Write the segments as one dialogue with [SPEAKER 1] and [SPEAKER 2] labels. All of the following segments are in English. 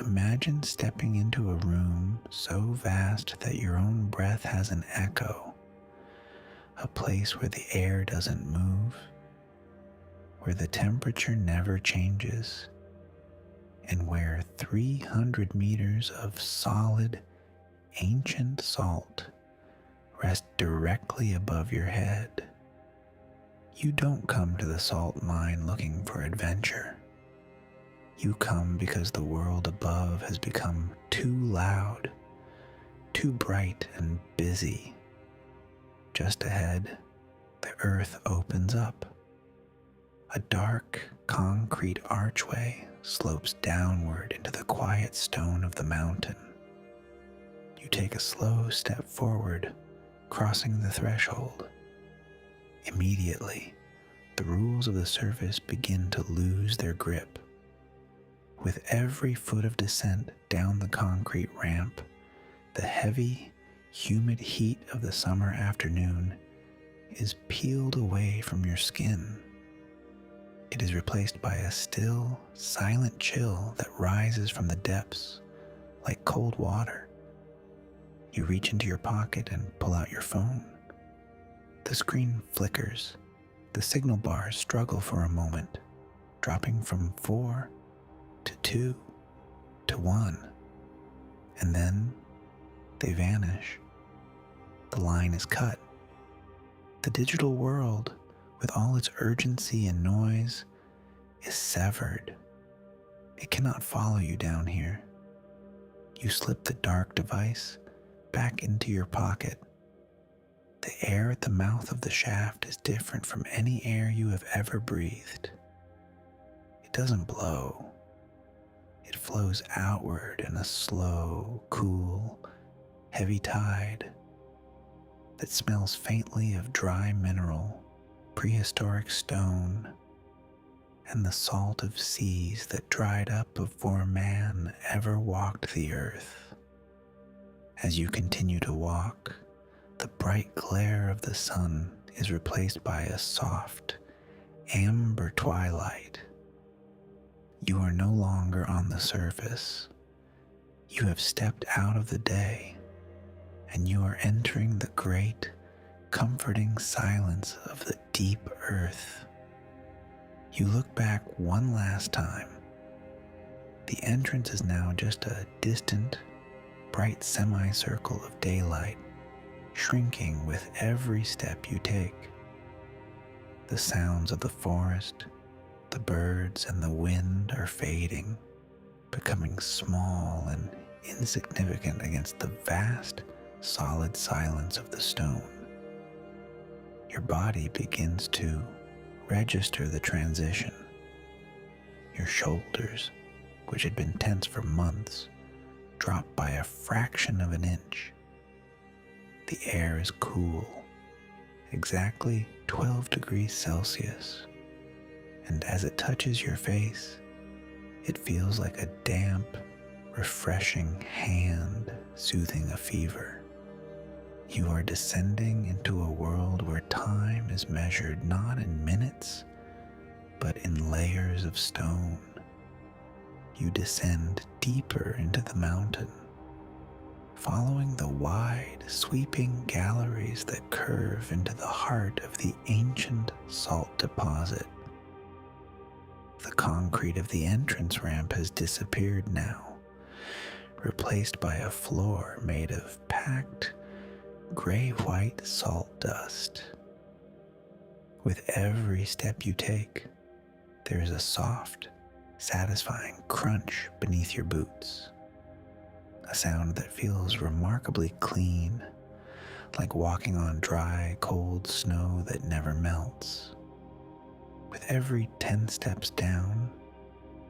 [SPEAKER 1] Imagine stepping into a room so vast that your own breath has an echo, a place where the air doesn't move, where the temperature never changes, and where 300 meters of solid, ancient salt rest directly above your head. You don't come to the salt mine looking for adventure. You come because the world above has become too loud, too bright and busy. Just ahead, the earth opens up. A dark, concrete archway slopes downward into the quiet stone of the mountain. You take a slow step forward, crossing the threshold. Immediately, the rules of the surface begin to lose their grip. With every foot of descent down the concrete ramp, the heavy, humid heat of the summer afternoon is peeled away from your skin. It is replaced by a still, silent chill that rises from the depths like cold water. You reach into your pocket and pull out your phone. The screen flickers. The signal bars struggle for a moment, dropping from 4 to 2 to 1, and then they vanish. The line is cut. The digital world, with all its urgency and noise, is severed. It cannot follow you down here. You slip the dark device back into your pocket. The air at the mouth of the shaft is different from any air you have ever breathed. It doesn't blow. It flows outward in a slow, cool, heavy tide that smells faintly of dry mineral, prehistoric stone, and the salt of seas that dried up before man ever walked the earth. As you continue to walk, the bright glare of the sun is replaced by a soft, amber twilight. You are no longer on the surface. You have stepped out of the day, and you are entering the great, comforting silence of the deep earth. You look back one last time. The entrance is now just a distant, bright semicircle of daylight, shrinking with every step you take. The sounds of the forest, the birds, and the wind are fading, becoming small and insignificant against the vast, solid silence of the stone. Your body begins to register the transition. Your shoulders, which had been tense for months, drop by a fraction of an inch. The air is cool, exactly 12 degrees Celsius, and as it touches your face, it feels like a damp, refreshing hand soothing a fever. You are descending into a world where time is measured not in minutes, but in layers of stone. You descend deeper into the mountain, following the wide, sweeping galleries that curve into the heart of the ancient salt deposit. The concrete of the entrance ramp has disappeared now, replaced by a floor made of packed, gray-white salt dust. With every step you take, there is a soft, satisfying crunch beneath your boots. A sound that feels remarkably clean, like walking on dry, cold snow that never melts. With every 10 steps down,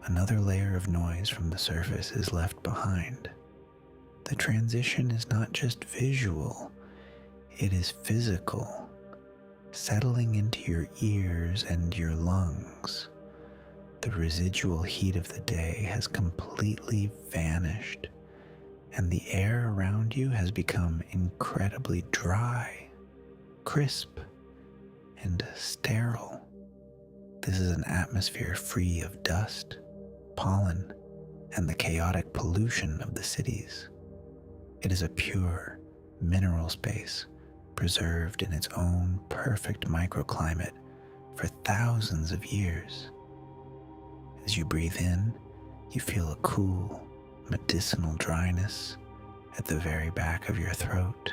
[SPEAKER 1] another layer of noise from the surface is left behind. The transition is not just visual, it is physical, settling into your ears and your lungs. The residual heat of the day has completely vanished, and the air around you has become incredibly dry, crisp, and sterile. This is an atmosphere free of dust, pollen, and the chaotic pollution of the cities. It is a pure, mineral space preserved in its own perfect microclimate for thousands of years. As you breathe in, you feel a cool, medicinal dryness at the very back of your throat.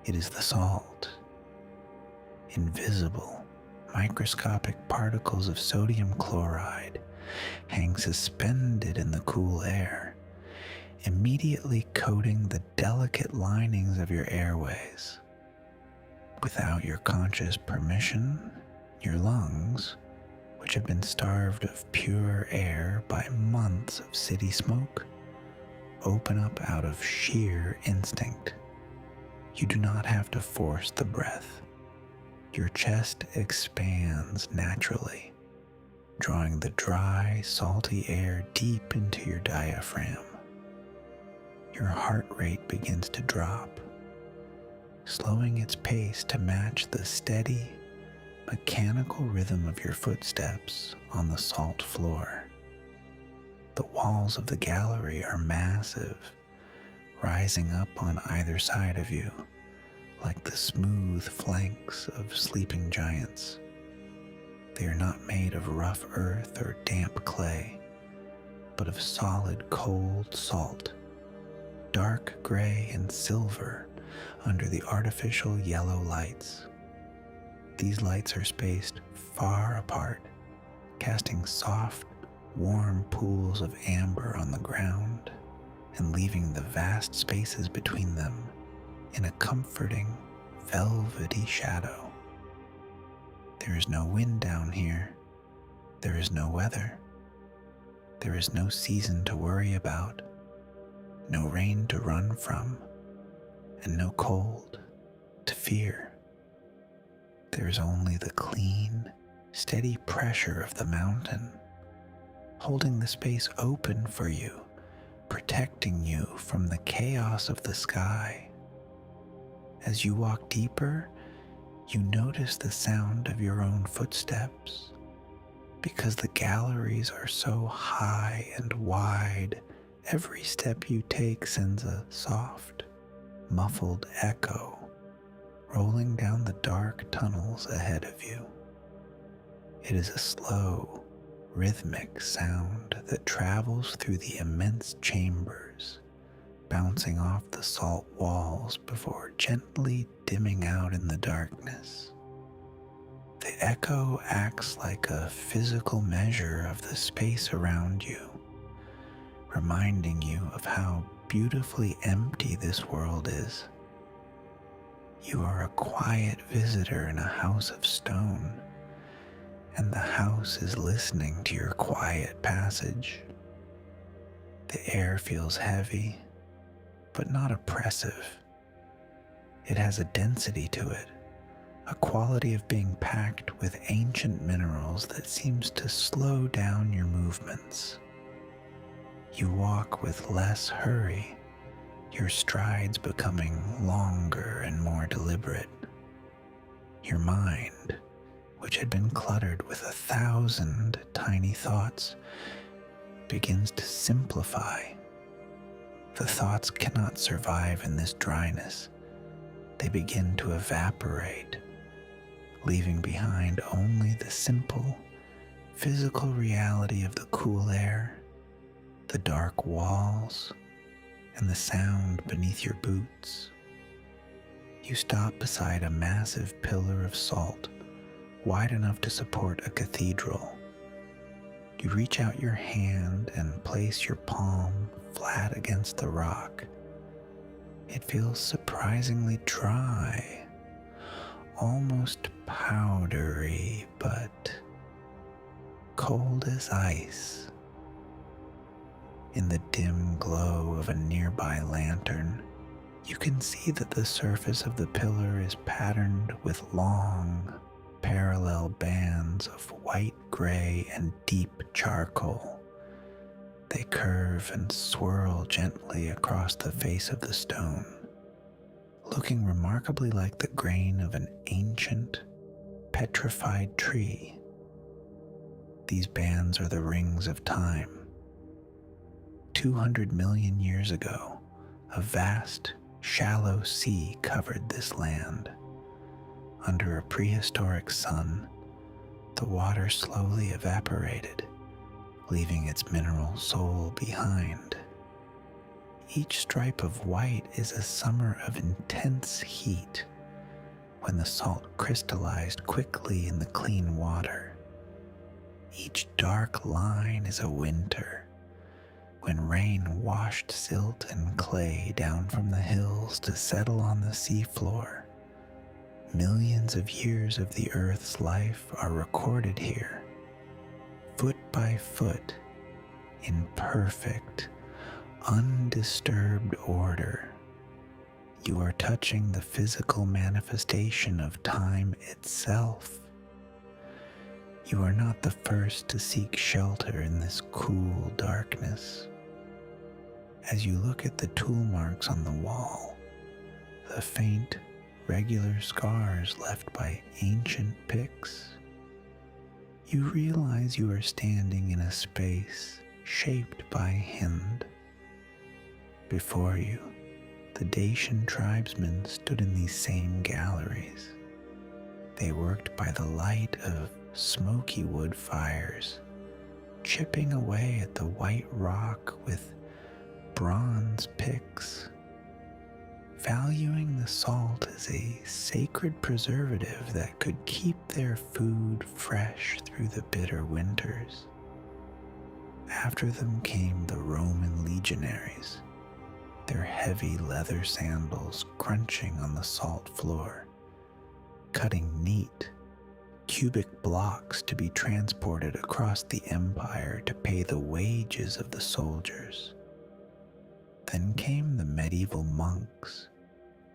[SPEAKER 1] It is the salt. Invisible, microscopic particles of sodium chloride hang suspended in the cool air, immediately coating the delicate linings of your airways. Without your conscious permission, your lungs, which have been starved of pure air by months of city smoke, open up out of sheer instinct. You do not have to force the breath. Your chest expands naturally, drawing the dry, salty air deep into your diaphragm. Your heart rate begins to drop, slowing its pace to match the steady, mechanical rhythm of your footsteps on the salt floor. The walls of the gallery are massive, rising up on either side of you, like the smooth flanks of sleeping giants. They are not made of rough earth or damp clay, but of solid, cold salt, dark gray and silver under the artificial yellow lights. These lights are spaced far apart, casting soft, warm pools of amber on the ground and leaving the vast spaces between them in a comforting, velvety shadow. There is no wind down here. There is no weather. There is no season to worry about, no rain to run from, and no cold to fear. There is only the clean, steady pressure of the mountain, holding the space open for you, protecting you from the chaos of the sky. As you walk deeper, you notice the sound of your own footsteps. Because the galleries are so high and wide, every step you take sends a soft, muffled echo rolling down the dark tunnels ahead of you. It is a slow, rhythmic sound that travels through the immense chambers, bouncing off the salt walls before gently dimming out in the darkness. The echo acts like a physical measure of the space around you, reminding you of how beautifully empty this world is. You are a quiet visitor in a house of stone, and the house is listening to your quiet passage. The air feels heavy, but not oppressive. It has a density to it, a quality of being packed with ancient minerals that seems to slow down your movements. You walk with less hurry, your strides becoming longer and more deliberate. Your mind, which had been cluttered with 1,000 tiny thoughts, begins to simplify. The thoughts cannot survive in this dryness. They begin to evaporate, leaving behind only the simple, physical reality of the cool air, the dark walls, and the sound beneath your boots. You stop beside a massive pillar of salt, wide enough to support a cathedral. You reach out your hand and place your palm flat against the rock. It feels surprisingly dry, almost powdery, but cold as ice. In the dim glow of a nearby lantern, you can see that the surface of the pillar is patterned with long, parallel bands of white, gray, and deep charcoal. They curve and swirl gently across the face of the stone, looking remarkably like the grain of an ancient, petrified tree. These bands are the rings of time, 200 million years ago, a vast, shallow sea covered this land. Under a prehistoric sun, the water slowly evaporated, leaving its mineral soul behind. Each stripe of white is a summer of intense heat, when the salt crystallized quickly in the clean water. Each dark line is a winter, when rain washed silt and clay down from the hills to settle on the seafloor. Millions of years of the Earth's life are recorded here, foot by foot, in perfect, undisturbed order. You are touching the physical manifestation of time itself. You are not the first to seek shelter in this cool darkness. As you look at the tool marks on the wall, the faint, regular scars left by ancient picks, you realize you are standing in a space shaped by hand. Before you, the Dacian tribesmen stood in these same galleries. They worked by the light of smoky wood fires, chipping away at the white rock with bronze picks, valuing the salt as a sacred preservative that could keep their food fresh through the bitter winters. After them came the Roman legionaries, their heavy leather sandals crunching on the salt floor, cutting neat, cubic blocks to be transported across the empire to pay the wages of the soldiers. Then came the medieval monks,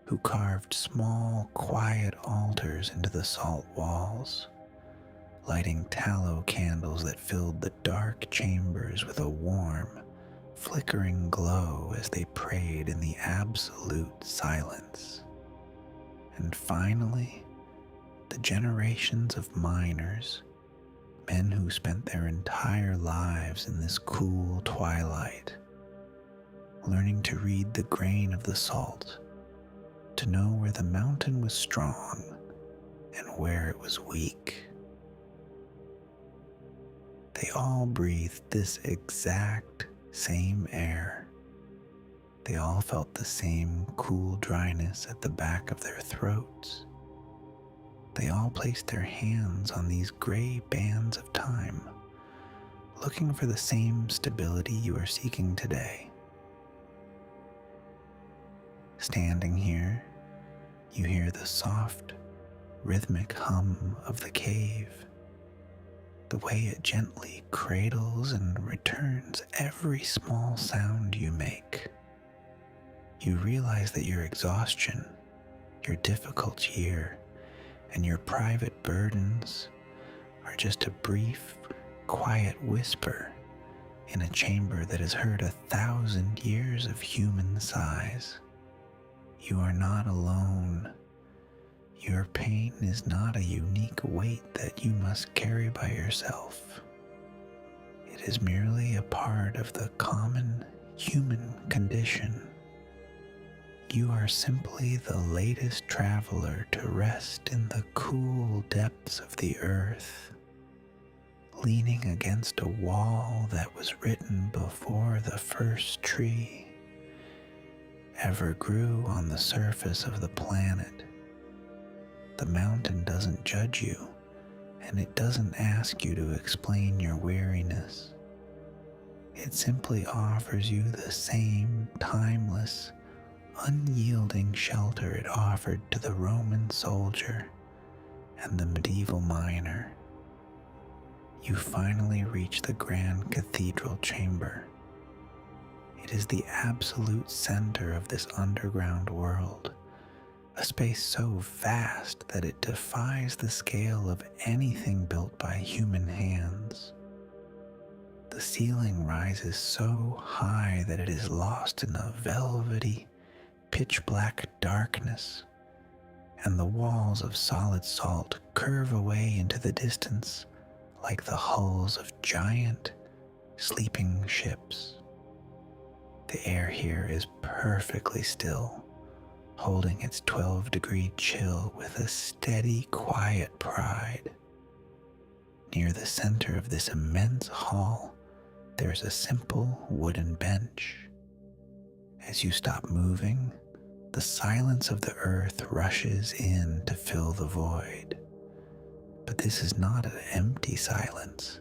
[SPEAKER 1] who carved small, quiet altars into the salt walls, lighting tallow candles that filled the dark chambers with a warm, flickering glow as they prayed in the absolute silence. And finally, the generations of miners, men who spent their entire lives in this cool twilight, learning to read the grain of the salt, to know where the mountain was strong and where it was weak. They all breathed this exact same air. They all felt the same cool dryness at the back of their throats. They all placed their hands on these gray bands of time, looking for the same stability you are seeking today. Standing here, you hear the soft, rhythmic hum of the cave, the way it gently cradles and returns every small sound you make. You realize that your exhaustion, your difficult year, and your private burdens are just a brief, quiet whisper in a chamber that has heard 1,000 years of human sighs. You are not alone. Your pain is not a unique weight that you must carry by yourself. It is merely a part of the common human condition. You are simply the latest traveler to rest in the cool depths of the earth, leaning against a wall that was written before the first tree ever grew on the surface of the planet. The mountain doesn't judge you, and it doesn't ask you to explain your weariness. It simply offers you the same timeless, unyielding shelter it offered to the Roman soldier and the medieval miner. You finally reach the grand cathedral chamber. It is the absolute center of this underground world, a space so vast that it defies the scale of anything built by human hands. The ceiling rises so high that it is lost in a velvety, pitch-black darkness, and the walls of solid salt curve away into the distance like the hulls of giant, sleeping ships. The air here is perfectly still, holding its 12-degree chill with a steady, quiet pride. Near the center of this immense hall, there's a simple wooden bench. As you stop moving, the silence of the earth rushes in to fill the void. But this is not an empty silence,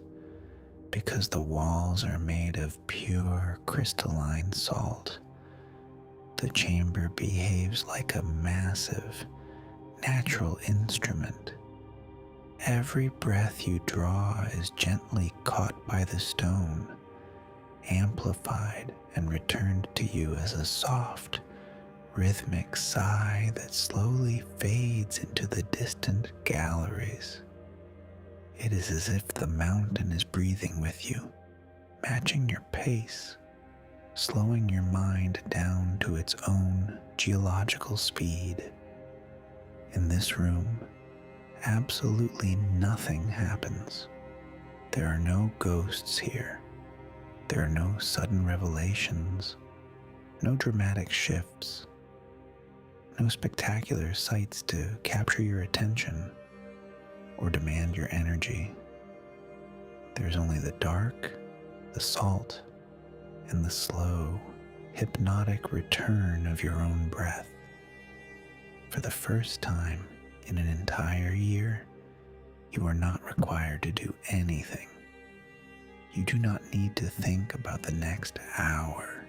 [SPEAKER 1] because the walls are made of pure crystalline salt. The chamber behaves like a massive, natural instrument. Every breath you draw is gently caught by the stone, amplified and returned to you as a soft, rhythmic sigh that slowly fades into the distant galleries. It is as if the mountain is breathing with you, matching your pace, slowing your mind down to its own geological speed. In this room, absolutely nothing happens. There are no ghosts here. There are no sudden revelations, no dramatic shifts, no spectacular sights to capture your attention or demand your energy. There's only the dark, the salt, and the slow, hypnotic return of your own breath. For the first time in an entire year, you are not required to do anything. You do not need to think about the next hour,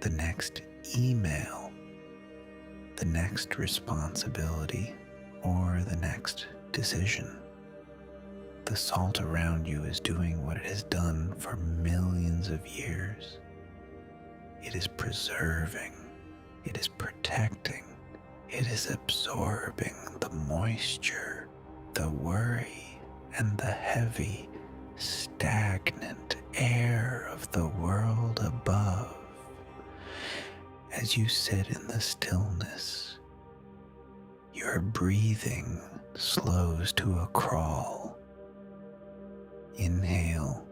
[SPEAKER 1] the next email, the next responsibility, or the next decision. The salt around you is doing what it has done for millions of years. It is preserving, it is protecting, it is absorbing the moisture, the worry, and the heavy, stagnant air of the world above. As you sit in the stillness, your breathing slows to a crawl. Inhale.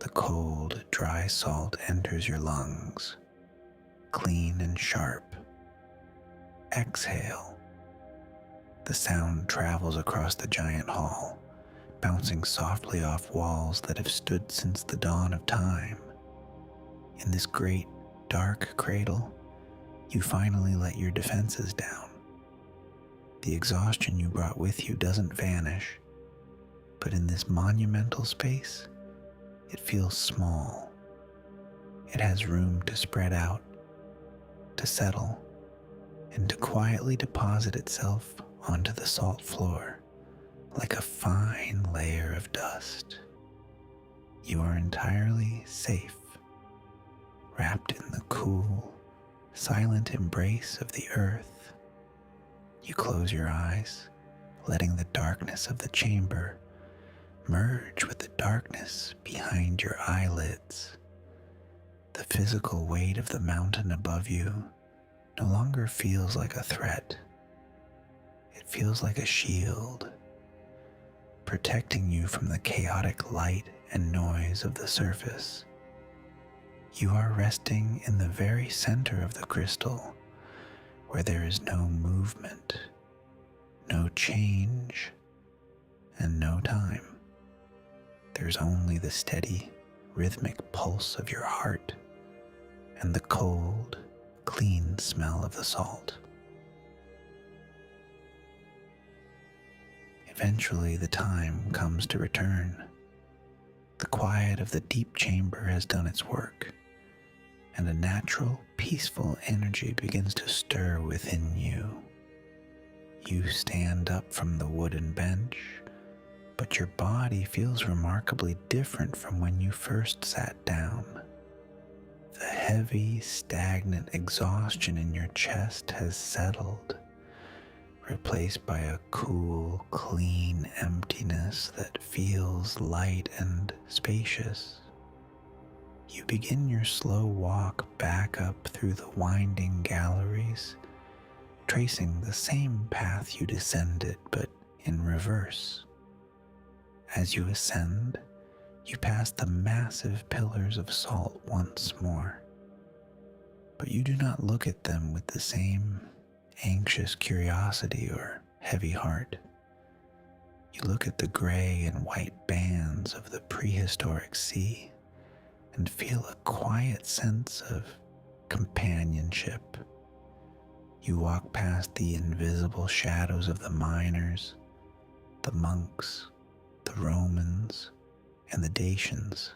[SPEAKER 1] The cold, dry salt enters your lungs, clean and sharp. Exhale. The sound travels across the giant hall, bouncing softly off walls that have stood since the dawn of time. In this great, dark cradle, you finally let your defenses down. The exhaustion you brought with you doesn't vanish, but in this monumental space, it feels small. It has room to spread out, to settle, and to quietly deposit itself onto the salt floor like a fine layer of dust. You are entirely safe, wrapped in the cool, silent embrace of the earth. You close your eyes, letting the darkness of the chamber merge with the darkness behind your eyelids. The physical weight of the mountain above you no longer feels like a threat. It feels like a shield, protecting you from the chaotic light and noise of the surface. You are resting in the very center of the crystal, where there is no movement, no change, and no time. There's only the steady, rhythmic pulse of your heart and the cold, clean smell of the salt. Eventually, the time comes to return. The quiet of the deep chamber has done its work, and a natural, peaceful energy begins to stir within you. You stand up from the wooden bench, but your body feels remarkably different from when you first sat down. The heavy, stagnant exhaustion in your chest has settled, replaced by a cool, clean emptiness that feels light and spacious. You begin your slow walk back up through the winding galleries, tracing the same path you descended, but in reverse. As you ascend, You pass the massive pillars of salt once more, but you do not look at them with the same anxious curiosity or heavy heart. You look at the gray and white bands of the prehistoric sea and feel a quiet sense of companionship. You walk past the invisible shadows of the miners, the monks, the Romans, and the Dacians,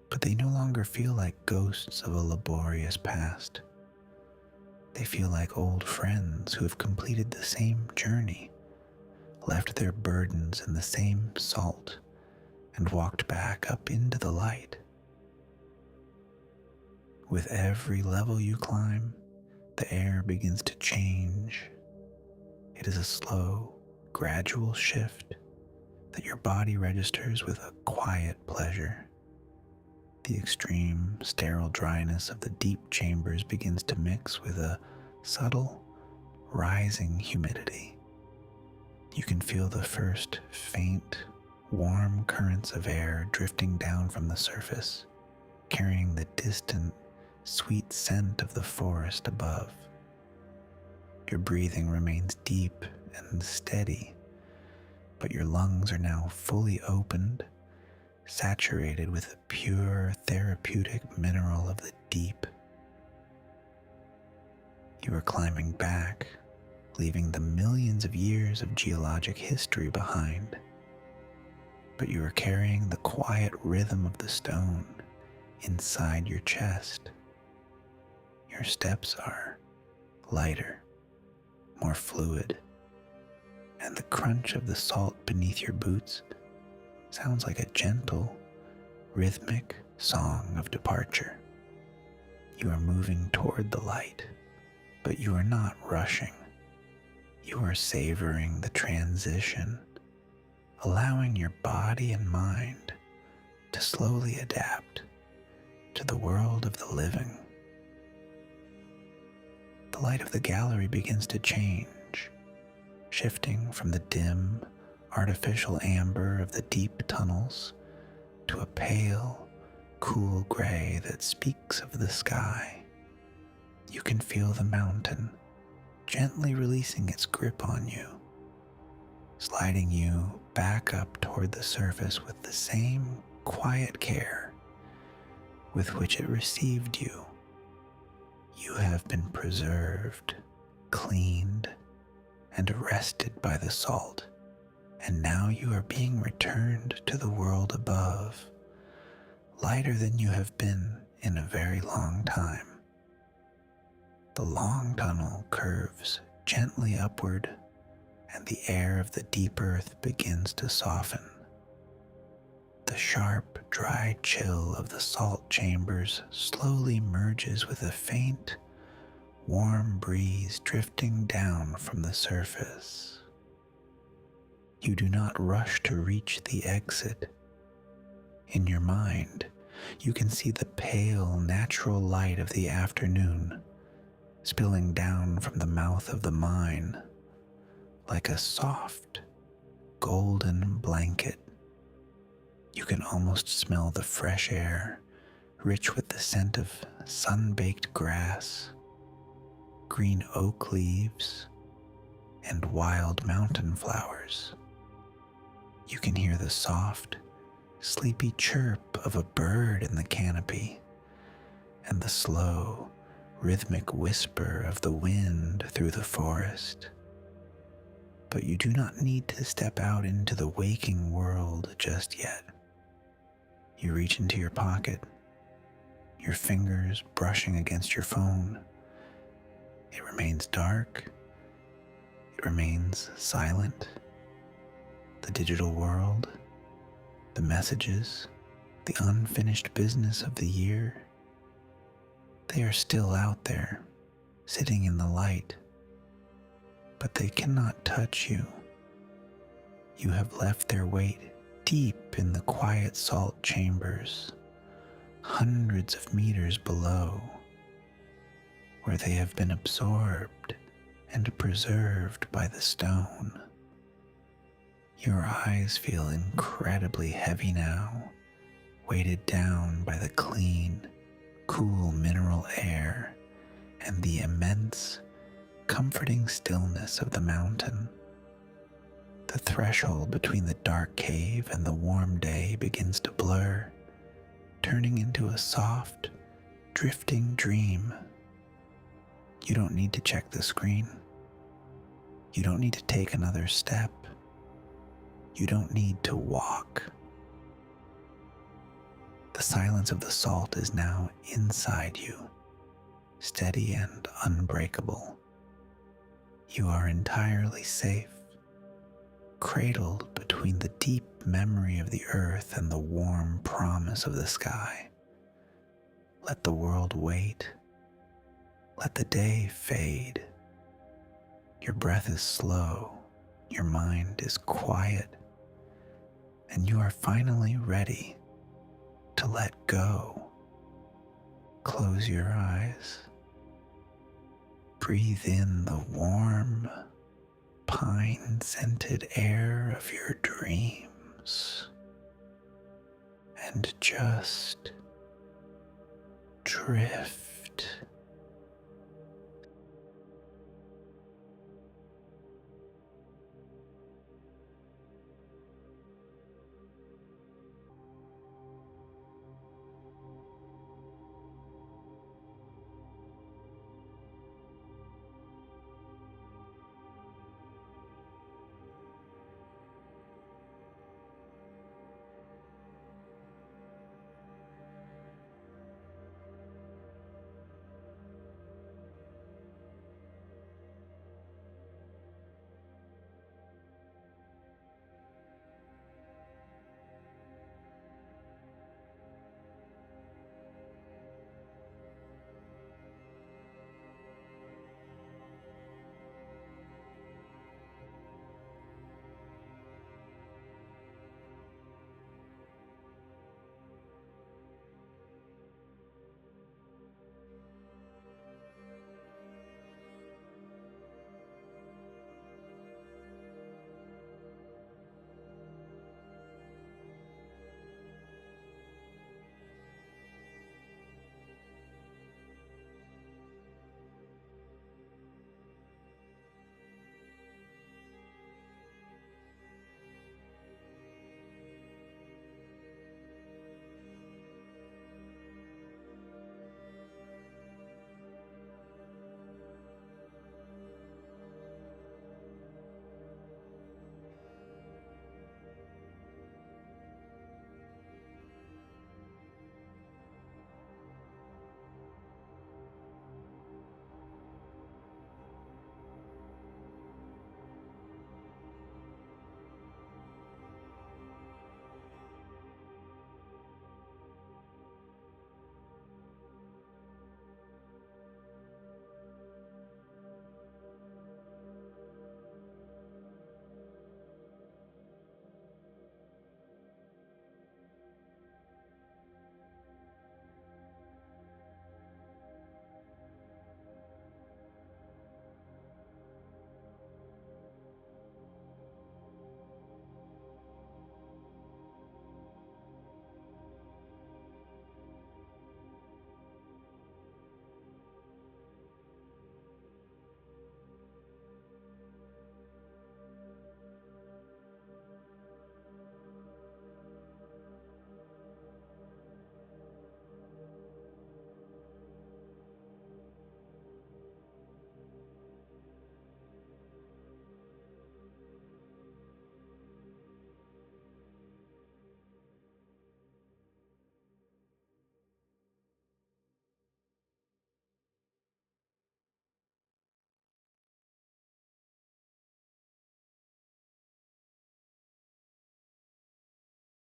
[SPEAKER 1] but they no longer feel like ghosts of a laborious past. They feel like old friends who have completed the same journey, left their burdens in the same salt, and walked back up into the light. With every level you climb, the air begins to change. It is a slow, gradual shift that your body registers with a quiet pleasure. The extreme, sterile dryness of the deep chambers begins to mix with a subtle, rising humidity. You can feel the first faint, warm currents of air drifting down from the surface, carrying the distant, sweet scent of the forest above. Your breathing remains deep and steady, but your lungs are now fully opened, saturated with the pure therapeutic mineral of the deep. You are climbing back, leaving the millions of years of geologic history behind, but you are carrying the quiet rhythm of the stone inside your chest. Your steps are lighter, more fluid, and the crunch of the salt beneath your boots sounds like a gentle, rhythmic song of departure. You are moving toward the light, but you are not rushing. You are savoring the transition, allowing your body and mind to slowly adapt to the world of the living. The light of the gallery begins to change, shifting from the dim, artificial amber of the deep tunnels to a pale, cool gray that speaks of the sky. You can feel the mountain gently releasing its grip on you, sliding you back up toward the surface with the same quiet care with which it received you. You have been preserved, cleaned, and arrested by the salt, and now you are being returned to the world above, lighter than you have been in a very long time. The long tunnel curves gently upward, and the air of the deep earth begins to soften. The sharp, dry chill of the salt chambers slowly merges with a faint, warm breeze drifting down from the surface. You do not rush to reach the exit. In your mind, you can see the pale, natural light of the afternoon spilling down from the mouth of the mine like a soft, golden blanket. You can almost smell the fresh air, rich with the scent of sun-baked grass, green oak leaves, and wild mountain flowers. You can hear the soft, sleepy chirp of a bird in the canopy, and the slow, rhythmic whisper of the wind through the forest. But you do not need to step out into the waking world just yet. You reach into your pocket, your fingers brushing against your phone. It remains dark. It remains silent. The digital world, the messages, the unfinished business of the year, they are still out there, sitting in the light, but they cannot touch you. You have left their weight deep in the quiet salt chambers, hundreds of meters below, where they have been absorbed and preserved by the stone. Your eyes feel incredibly heavy now, weighted down by the clean, cool mineral air and the immense, comforting stillness of the mountain. The threshold between the dark cave and the warm day begins to blur, turning into a soft, drifting dream. You don't need to check the screen. You don't need to take another step. You don't need to walk. The silence of the salt is now inside you, steady and unbreakable. You are entirely safe, cradled between the deep memory of the earth and the warm promise of the sky. Let the world wait. Let the day fade. Your breath is slow, your mind is quiet, and you are finally ready to let go. Close your eyes. Breathe in the warm, pine-scented air of your dreams, and just drift